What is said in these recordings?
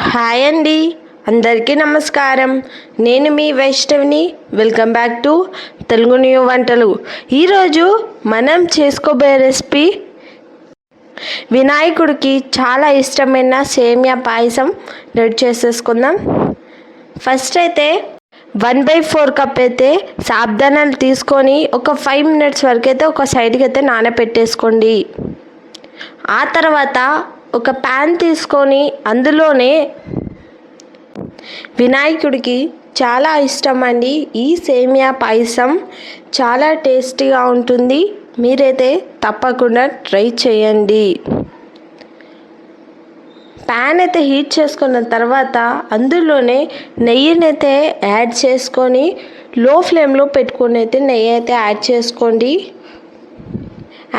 Hi అండి, అందరికీ నమస్కారం. నేను మీ వైష్ణవిని. Welcome back to Telugu new వంటలు. ఈరోజు మనం చేసుకోబోయే రెసిపీ వినాయకుడికి చాలా ఇష్టమైన సేమియా పాయసం రెడీ చేసేసుకుందాం. ఫస్ట్ అయితే 1/4 కప్ అయితే సాబ్దానాలు తీసుకొని ఒక 5 minutes వరకు అయితే ఒక సైడ్కి అయితే నానబెట్టేసుకోండి. ఆ తర్వాత ఒక ప్యాన్ తీసుకొని అందులోనే వినాయకుడికి చాలా ఇష్టం అండి ఈ సేమియా పాయసం, చాలా టేస్టీగా ఉంటుంది. మీరైతే తప్పకుండా ట్రై చేయండి. ప్యాన్ అయితే హీట్ చేసుకున్న తర్వాత అందులోనే నెయ్యినైతే యాడ్ చేసుకొని లో ఫ్లేమ్లో పెట్టుకొని అయితే నెయ్యి అయితే యాడ్ చేసుకోండి.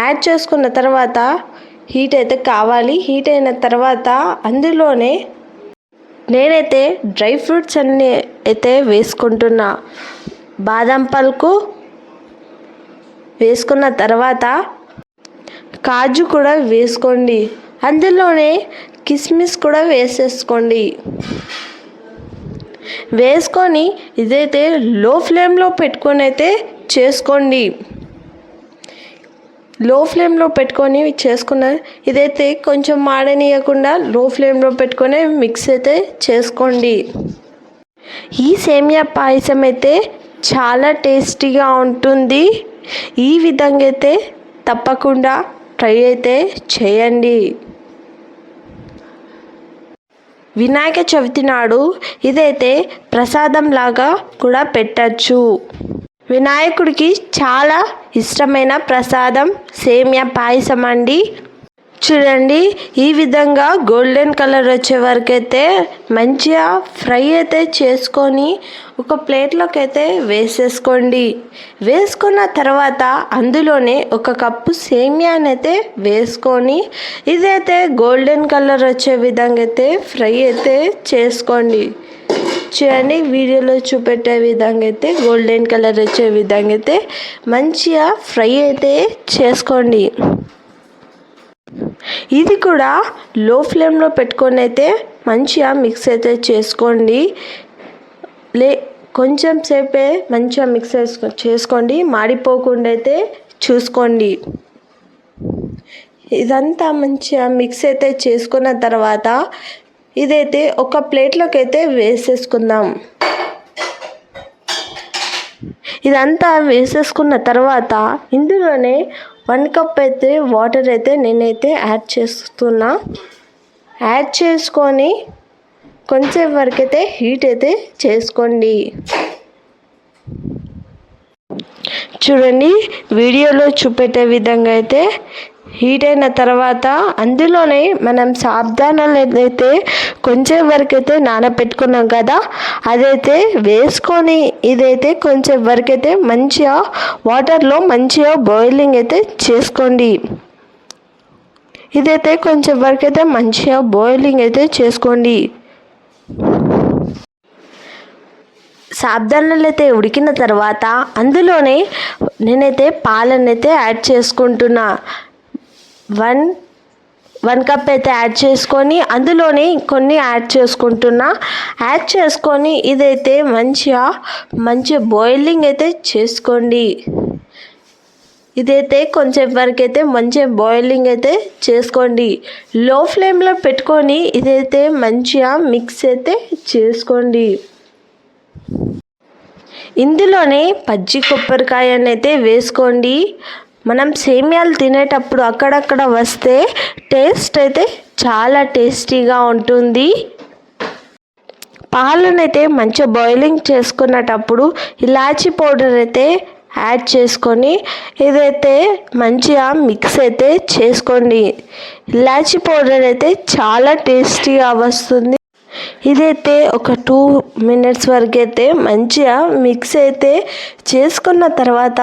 యాడ్ చేసుకున్న తర్వాత హీట్ అయితే కావాలి. హీట్ అయిన తర్వాత అందులోనే నేనైతే డ్రై ఫ్రూట్స్ అన్నీ అయితే వేసుకుంటున్నా. బాదం పలుకు వేసుకున్న తర్వాత కాజు కూడా వేసుకోండి. అందులోనే కిస్మిస్ కూడా వేసేసుకోండి. వేసుకొని ఇదైతే లో ఫ్లేమ్లో పెట్టుకొని అయితే చేసుకోండి. లో ఫ్లేమ్లో పెట్టుకొని చేసుకున్న ఇదైతే కొంచెం మాడనీయకుండా లో ఫ్లేమ్లో పెట్టుకొని మిక్స్ అయితే చేసుకోండి. ఈ సేమియా పాయసం అయితే చాలా టేస్టీగా ఉంటుంది. ఈ విధంగా అయితే తప్పకుండా ట్రై అయితే చేయండి. వినాయక చవితి నాడు ఇదైతే ప్రసాదం లాగా కూడా పెట్టచ్చు. వినాయకుడికి చాలా ఇష్టమైన ప్రసాదం సేమియా పాయసం అండి. చూడండి, ఈ విధంగా గోల్డెన్ కలర్ వచ్చే వరకు అయితే మంచిగా ఫ్రై అయితే చేసుకొని ఒక ప్లేట్లోకి అయితే వేసేసుకోండి. వేసుకున్న తర్వాత అందులోనే 1 కప్పు సేమియానైతే వేసుకొని ఇదైతే గోల్డెన్ కలర్ వచ్చే విధంగా అయితే ఫ్రై అయితే చేసుకోండి. చూడండి, వీడియోలో చూపెట్టే విధంగా అయితే గోల్డెన్ కలర్ వచ్చే విధంగా అయితే మంచిగా ఫ్రై అయితే చేసుకోండి. ఇది కూడా లో ఫ్లేమ్లో పెట్టుకొని అయితే మంచిగా మిక్స్ అయితే చేసుకోండి. కొంచెం సేపే మంచిగా మిక్స్ చేసుకోండి, మాడిపోకుండా అయితే చూసుకోండి. ఇదంతా మంచిగా మిక్స్ అయితే చేసుకున్న తర్వాత ఇదైతే ఒక ప్లేట్లోకి అయితే వేసేసుకుందాం. ఇదంతా వేసేసుకున్న తర్వాత ఇందులోనే 1 కప్ అయితే వాటర్ అయితే నేనైతే యాడ్ చేస్తున్నా. యాడ్ చేసుకొని కొంచెం వరకు అయితే హీట్ అయితే చేసుకోండి. చూడండి, వీడియోలో చూపెట్టే విధంగా అయితే హీట్ అయిన తర్వాత అందులోనే మనం సాబ్దానాలు అయితే కొంచెం వరకు అయితే నానబెట్టుకున్నాం కదా, అదైతే వేసుకొని ఇదైతే కొంచెం వరకు అయితే మంచిగా వాటర్లో మంచిగా బాయిలింగ్ అయితే చేసుకోండి. ఇదైతే కొంచెం వరకు అయితే మంచిగా బాయిలింగ్ అయితే చేసుకోండి. సాబ్దానాలు అయితే ఉడికిన తర్వాత అందులోనే నేనైతే పాలనైతే యాడ్ చేసుకుంటున్నా. 1 కప్ అయితే యాడ్ చేసుకొని అందులోనే కొన్ని యాడ్ చేసుకుంటున్నా. యాడ్ చేసుకొని ఇదైతే మంచిగా బాయిలింగ్ అయితే చేసుకోండి. ఇదైతే కొంచెం వరకు అయితే మంచిగా బాయిలింగ్ అయితే చేసుకోండి. లో ఫ్లేమ్లో పెట్టుకొని ఇదైతే మంచిగా మిక్స్ అయితే చేసుకోండి. ఇందులోనే పచ్చి కొబ్బరికాయనైతే వేసుకోండి. మనం సేమియాలు తినేటప్పుడు అక్కడక్కడ వస్తే టేస్ట్ అయితే చాలా టేస్టీగా ఉంటుంది. పాలనైతే మంచిగా బాయిలింగ్ చేసుకునేటప్పుడు ఇలాచీ పౌడర్ అయితే యాడ్ చేసుకొని ఇదైతే మంచిగా మిక్స్ అయితే చేసుకోండి. ఇలాచీ పౌడర్ అయితే చాలా టేస్టీగా వస్తుంది. ఇదైతే ఒక 2 minutes వరకు అయితే మంచిగా మిక్స్ అయితే చేసుకున్న తర్వాత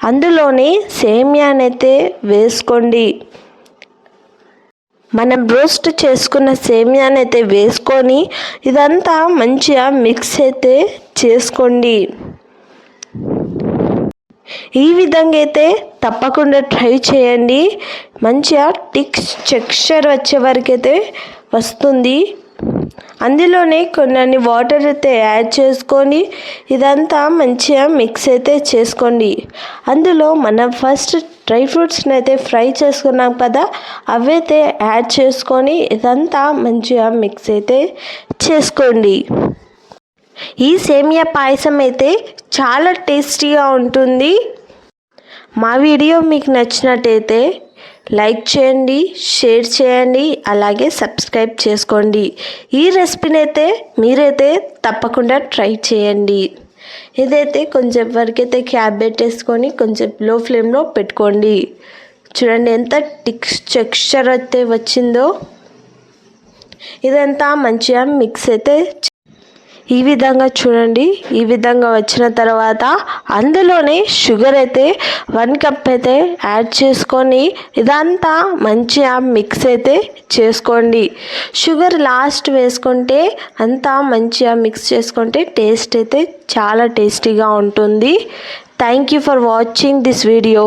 అందులోని సేమియానైతే వేసుకోండి. మనం రోస్ట్ చేసుకున్న సేమియానైతే వేసుకొని ఇదంతా మంచిగా మిక్స్ అయితే చేసుకోండి. ఈ విధంగా అయితే తప్పకుండా ట్రై చేయండి. మంచిగా టెక్స్చర్ వచ్చే వరకు అయితే వస్తుంది. అందులోనే కొన్ని వాటర్ అయితే యాడ్ చేసుకొని ఇదంతా మంచిగా మిక్స్ అయితే చేసుకోండి. అందులో మనం ఫస్ట్ డ్రై ఫ్రూట్స్ని అయితే ఫ్రై చేసుకున్నాం కదా, అవైతే యాడ్ చేసుకొని ఇదంతా మంచిగా మిక్స్ అయితే చేసుకోండి. ఈ సేమియా పాయసం అయితే చాలా టేస్టీగా ఉంటుంది. మా వీడియో మీకు నచ్చినట్టయితే లైక్ చేయండి, షేర్ చేయండి, అలాగే సబ్స్క్రైబ్ చేసుకోండి. ఈ రెసిపీని అయితే మీరైతే తప్పకుండా ట్రై చేయండి. ఇదైతే కొంచెం వరకైతే క్యాప్ పెట్టేసుకొని కొంచెం లో ఫ్లేమ్లో పెట్టుకోండి. చూడండి ఎంత టెక్స్చర్ అయితే వచ్చిందో. ఇదంతా మంచిగా మిక్స్ అయితే ఈ విధంగా చూడండి. ఈ విధంగా వచ్చిన తర్వాత అందులోనే షుగర్ అయితే 1 కప్ అయితే యాడ్ చేసుకొని ఇదంతా మంచిగా మిక్స్ అయితే చేసుకోండి. షుగర్ లాస్ట్ వేసుకుంటే అంతా మంచిగా మిక్స్ చేసుకుంటే టేస్ట్ అయితే చాలా టేస్టీగా ఉంటుంది. Thank you for watching this video.